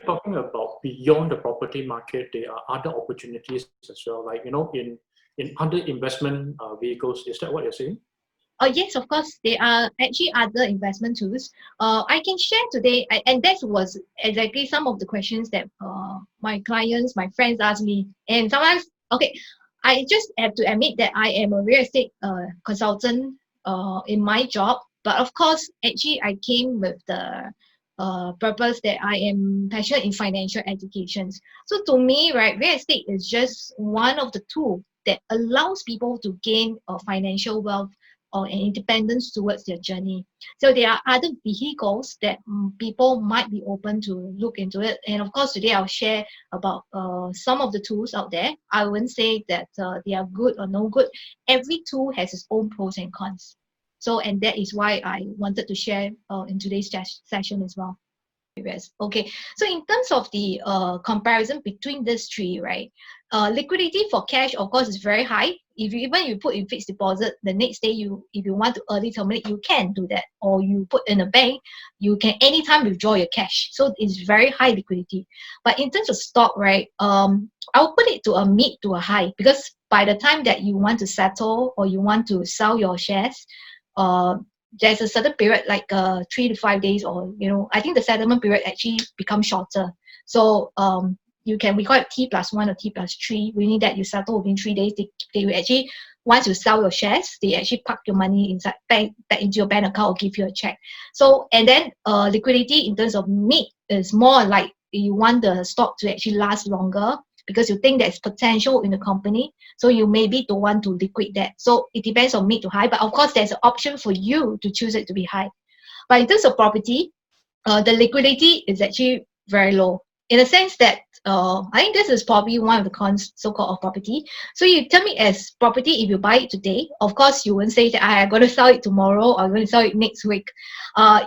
talking about beyond the property market, there are other opportunities as well, like, in other investment vehicles. Is that what you're saying? Yes, of course, there are actually other investment tools. I can share today, and that was exactly some of the questions that my clients, my friends ask me. And sometimes, okay, I just have to admit that I am a real estate consultant in my job. But of course, actually, I came with the purpose that I am passionate in financial education. So to me, right, real estate is just one of the tools that allows people to gain financial wealth or an independence towards their journey. So there are other vehicles that people might be open to look into it. And of course, today I'll share about some of the tools out there. I wouldn't say that they are good or no good. Every tool has its own pros and cons. So, and that is why I wanted to share in today's session as well. Okay, so in terms of the comparison between these three, right? Liquidity for cash, of course, is very high. If you even you put in fixed deposit, the next day if you want to early terminate, you can do that. Or you put in a bank, you can anytime withdraw your cash. So it's very high liquidity. But in terms of stock, right? I'll put it to a mid to a high, because by the time that you want to settle or you want to sell your shares, there's a certain period like 3 to 5 days, or I think the settlement period actually becomes shorter. So we call it T+1 or T+3, meaning that you settle within 3 days. They will actually, once you sell your shares, they actually park your money inside back into your bank account or give you a check. So, and then liquidity in terms of mid is more like you want the stock to actually last longer, because you think there's potential in the company, so you maybe don't want to liquid that. So it depends on mid to high, but of course there's an option for you to choose it to be high. But in terms of property, the liquidity is actually very low, in a sense that I think this is probably one of the cons, so-called, of property. So you tell me, as property, if you buy it today, of course you won't say that I'm going to sell it tomorrow or I'm going to sell it next week.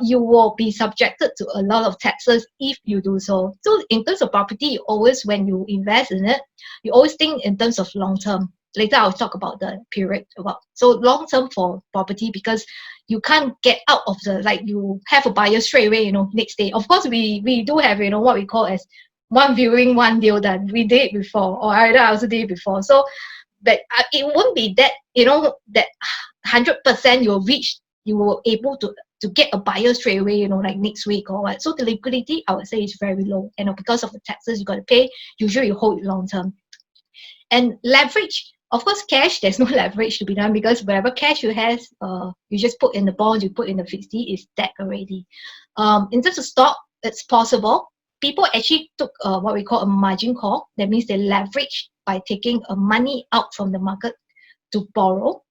You will be subjected to a lot of taxes if you do so. So in terms of property, always when you invest in it, you always think in terms of long term. Later I'll talk about the period about. So long term for property, because you can't get out of the, like, you have a buyer straight away, next day. Of course, we do have, what we call as one viewing, one deal done. We did it before, or either I also did it before. So, but it won't be that, that 100% you will able to get a buyer straight away, like next week or what. So the liquidity, I would say, is very low. And because of the taxes you got to pay, usually you hold it long term. And leverage, of course, cash, there's no leverage to be done, because whatever cash you have, you just put in the bond, you put in the fixed D, is debt already. In terms of stock, it's possible. People actually took what we call a margin call. That means they leverage by taking money out from the market to borrow.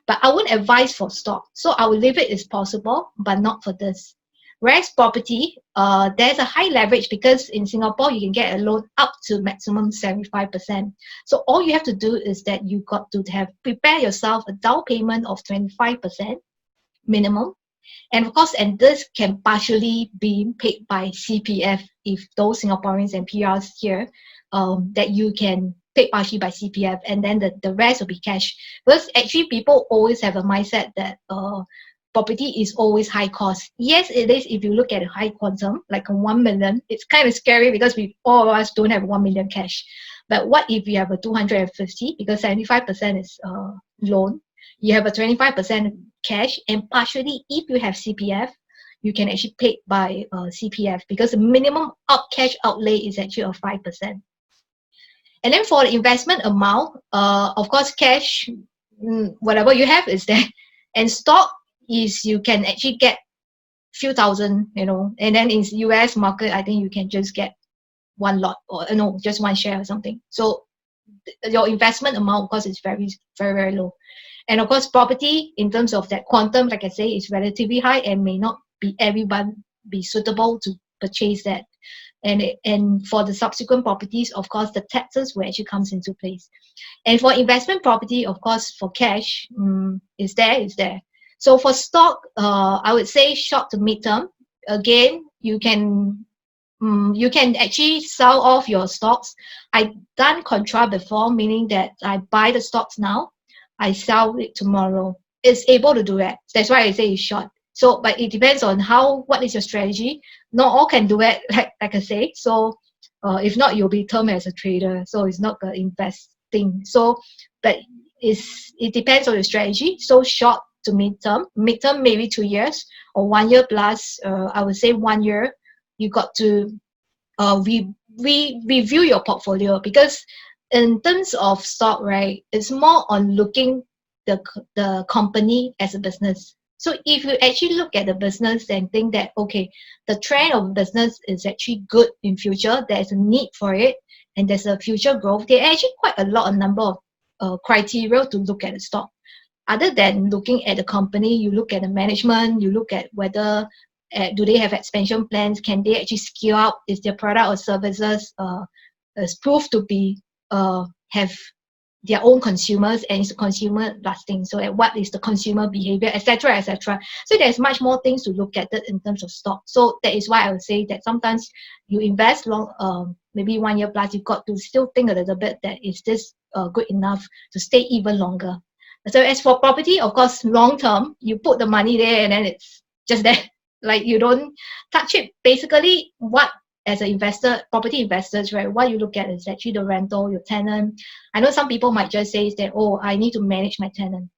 But I wouldn't advise for stock. So I will leave it as possible, but not for this. Whereas property, there's a high leverage, because in Singapore, you can get a loan up to maximum 75%. So all you have to do is that you got to prepare yourself a down payment of 25% minimum. And of course, and this can partially be paid by CPF, if those Singaporeans and PRs here, that you can pay partially by CPF, and then the rest will be cash. Because actually people always have a mindset that property is always high cost. Yes, it is. If you look at a high quantum, like a 1 million, it's kind of scary, because all of us don't have 1 million cash. But what if you have a 250, because 75% is loan, you have a 25% cash, and partially, if you have CPF, you can actually pay by CPF, because the minimum cash outlay is actually 5%. And then for the investment amount, of course, cash, whatever you have is there. And stock is, you can actually get few thousand, and then in US market, I think you can just get one lot, or no, just one share or something. So your investment amount, of course, is very, very, very low. And of course, property, in terms of that quantum, like I say, is relatively high, and may not be everyone be suitable to purchase that. And for the subsequent properties, of course, the taxes will actually comes into place. And for investment property, of course, for cash, is there. So for stock, I would say short to mid-term. Again, you can actually sell off your stocks. I've done contra before, meaning that I buy the stocks now, I sell it tomorrow. It's able to do that. That's why I say it's short. So, but it depends on what is your strategy. Not all can do it, like I say. So, if not, you'll be termed as a trader. So it's not the investing. So, but it depends on your strategy. So short to midterm maybe 2 years or 1 year plus. I would say 1 year. You got to review your portfolio, because in terms of stock, right, it's more on looking the company as a business. So if you actually look at the business and think that, okay, the trend of business is actually good in future, there's a need for it, and there's a future growth, there are actually quite a lot of number of criteria to look at the stock. Other than looking at the company, you look at the management, you look at whether do they have expansion plans, can they actually scale up, is their product or services is proved to be have their own consumers, and is the consumer lasting, so what is the consumer behavior, etc., etc. So there's much more things to look at it in terms of stock. So that is why I would say that sometimes you invest long, maybe 1 year plus, you've got to still think a little bit that is this good enough to stay even longer. So as for property, of course, long term, you put the money there and then it's just there. Like, you don't touch it. Basically, what as an investor, property investors, right, what you look at is actually the rental, your tenant. I know some people might just say is that, oh, I need to manage my tenant.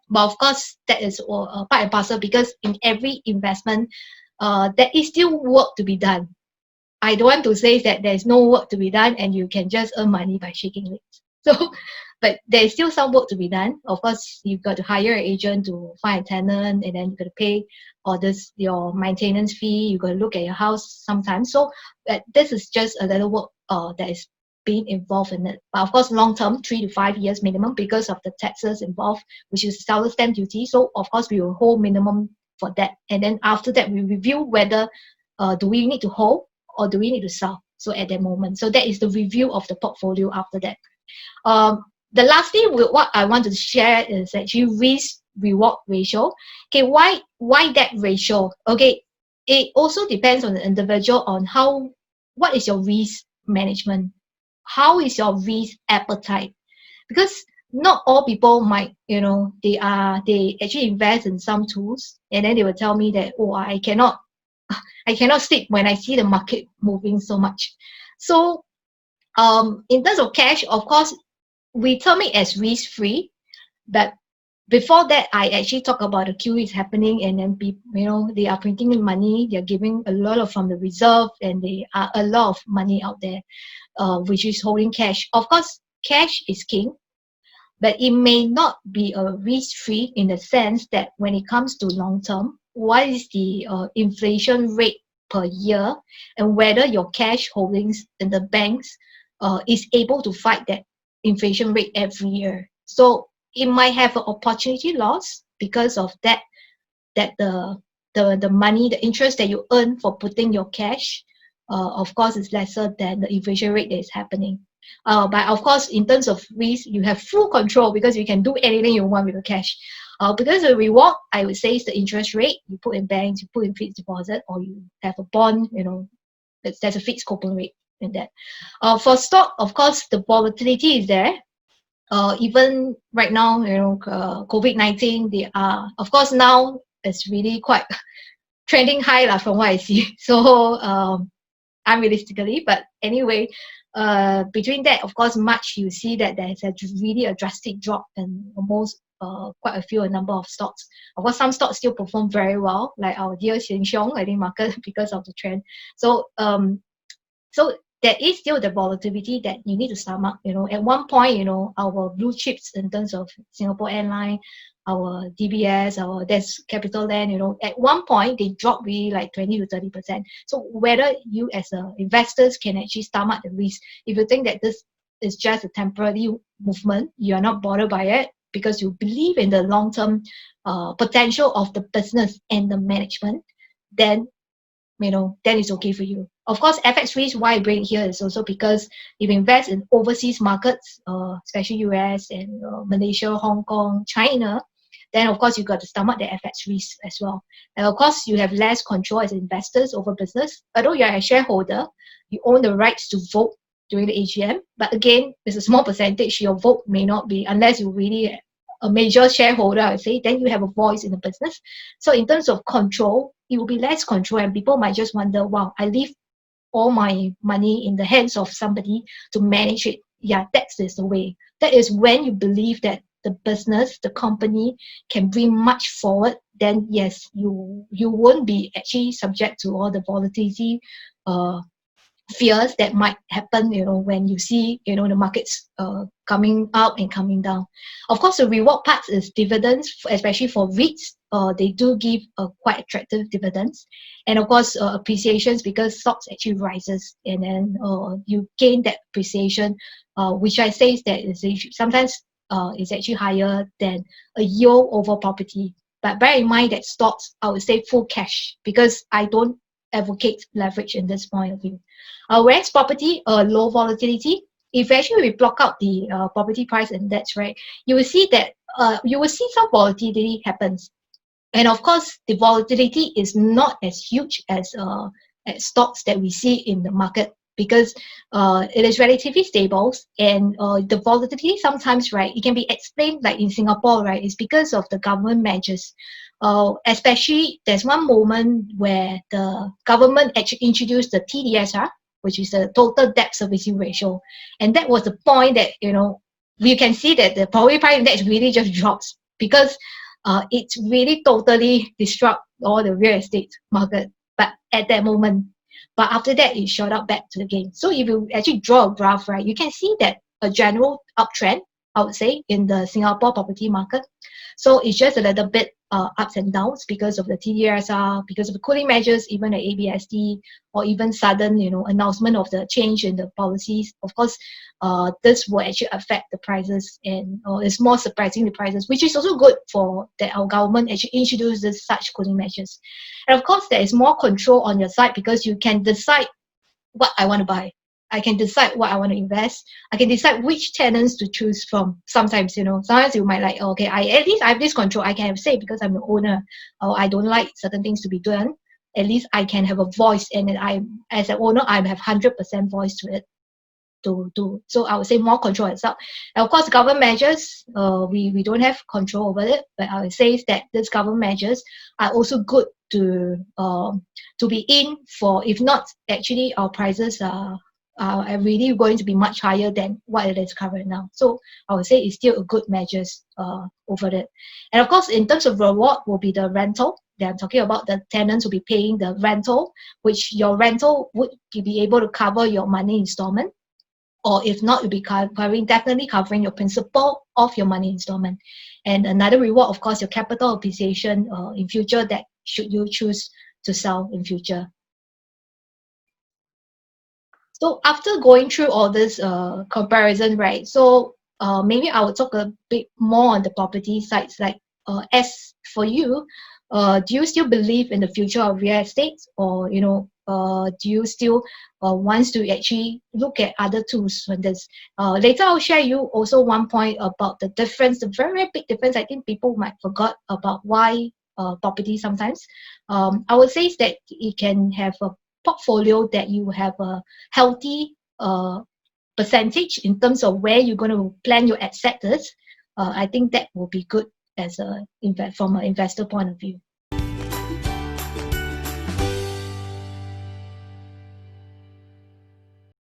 But of course, that is part and parcel, because in every investment, there is still work to be done. I don't want to say that there's no work to be done and you can just earn money by shaking legs. So, but there's still some work to be done. Of course, you've got to hire an agent to find a tenant, and then you've got to pay all this, your maintenance fee. You've got to look at your house sometimes. So this is just a little work that is being involved in it. But of course, long term, 3 to 5 years minimum, because of the taxes involved, which is seller stamp duty. So of course, we will hold minimum for that. And then after that, we review whether do we need to hold or do we need to sell. So at that moment, so that is the review of the portfolio after that. The last thing what I want to share is actually risk reward ratio. Okay, why that ratio? Okay, it also depends on the individual on what is your risk management, how is your risk appetite, because not all people might, they actually invest in some tools, and then they will tell me that, oh, I cannot sleep when I see the market moving so much. So in terms of cash, of course, we term it as risk-free, but before that, I actually talk about the QE is happening, and then people, they are printing money, they're giving a lot of from the reserve, and there are a lot of money out there, which is holding cash. Of course, cash is king, but it may not be a risk-free in the sense that when it comes to long term, what is the inflation rate per year, and whether your cash holdings in the banks is able to fight that inflation rate every year. So it might have an opportunity loss because of that the money, the interest that you earn for putting your cash, of course, is lesser than the inflation rate that is happening. But of course, in terms of risk, you have full control because you can do anything you want with the cash. Because the reward, I would say, is the interest rate. You put in banks, you put in fixed deposit, or you have a bond, there's a fixed coupon rate in that. For stock, of course, the volatility is there. Even right now, COVID-19, they are, of course, now it's really quite trending high from what I see. So unrealistically, but anyway, between that, of course, March, you see that there's really a drastic drop in almost quite a number of stocks. Of course, some stocks still perform very well, like our dear Sheng Siong, I think, market, because of the trend. So so there is still the volatility that you need to sum up. At one point, our blue chips in terms of Singapore Airlines, our DBS, our Des CapitaLand, at one point they dropped really like 20 to 30%. So whether you as investors can actually stomach the risk, if you think that this is just a temporary movement, you are not bothered by it because you believe in the long-term potential of the business and the management, then it's okay for you. Of course, FX risk, why I bring it here is also because if you invest in overseas markets, especially US and Malaysia, Hong Kong, China, then of course you got to stomach the FX risk as well. And of course, you have less control as investors over business. Although you're a shareholder, you own the rights to vote during the AGM. But again, it's a small percentage. Your vote may not be, unless you really a major shareholder, I would say, then you have a voice in the business. So in terms of control, it will be less control, and people might just wonder, wow, I leave all my money in the hands of somebody to manage it. Yeah, that is the way. That is when you believe that the business, the company can bring much forward, then yes, you won't be actually subject to all the volatility uh, fears that might happen, when you see, the markets coming up and coming down. Of course, the reward part is dividends, especially for REITs. They do give quite attractive dividends, and of course, appreciations, because stocks actually rises, and then you gain that appreciation, which I say is that sometimes is actually higher than a yield over property. But bear in mind that stocks, I would say full cash, because I don't advocate leverage in this point of view. Whereas property, low volatility, if actually we block out the property price index, right, you will see that you will see some volatility happens. And of course, the volatility is not as huge as stocks that we see in the market, because it is relatively stable, and the volatility sometimes, right, it can be explained like in Singapore, right, it's because of the government measures. Especially, there's one moment where the government actually introduced the TDSR, which is the total debt servicing ratio, and that was the point that we can see that the property price index really just drops, because it really totally disrupt all the real estate market. But at that moment, but after that, it shot up back to the gain. So if you actually draw a graph, right, you can see that a general uptrend, I would say, in the Singapore property market. So it's just a little bit ups and downs because of the TDSR, because of the cooling measures, even the ABSD, or even sudden, announcement of the change in the policies. Of course, this will actually affect the prices, and it's more surprising the prices, which is also good for that our government actually introduces such cooling measures. And of course, there is more control on your side, because you can decide what I want to buy. I can decide what I want to invest. I can decide which tenants to choose from. Sometimes, sometimes you might like, okay, at least I have this control. I can have say, because I'm the owner, or I don't like certain things to be done. At least I can have a voice, and then as an owner, I have 100% voice to it. So I would say more control itself. And of course, government measures, we don't have control over it, but I would say that these government measures are also good to be in for. If not, actually our prices are really going to be much higher than what it is current now. So I would say it's still a good measures over it. And of course, in terms of reward, will be the rental. They're talking about the tenants will be paying the rental, which your rental would be able to cover your money installment. Or if not, you'll be definitely covering your principal of your money installment. And another reward, of course, your capital appreciation in future, that should you choose to sell in future. So after going through all this comparison, right? So maybe I will talk a bit more on the property sides. Like as for you, do you still believe in the future of real estate, or do you still wants to actually look at other tools when this? Later, I'll share you also one point about the difference, the very, very big difference. I think people might forgot about why property sometimes. I would say is that it can have a portfolio that you have a healthy percentage in terms of where you're going to plan your assets. I think that will be good as from an investor point of view.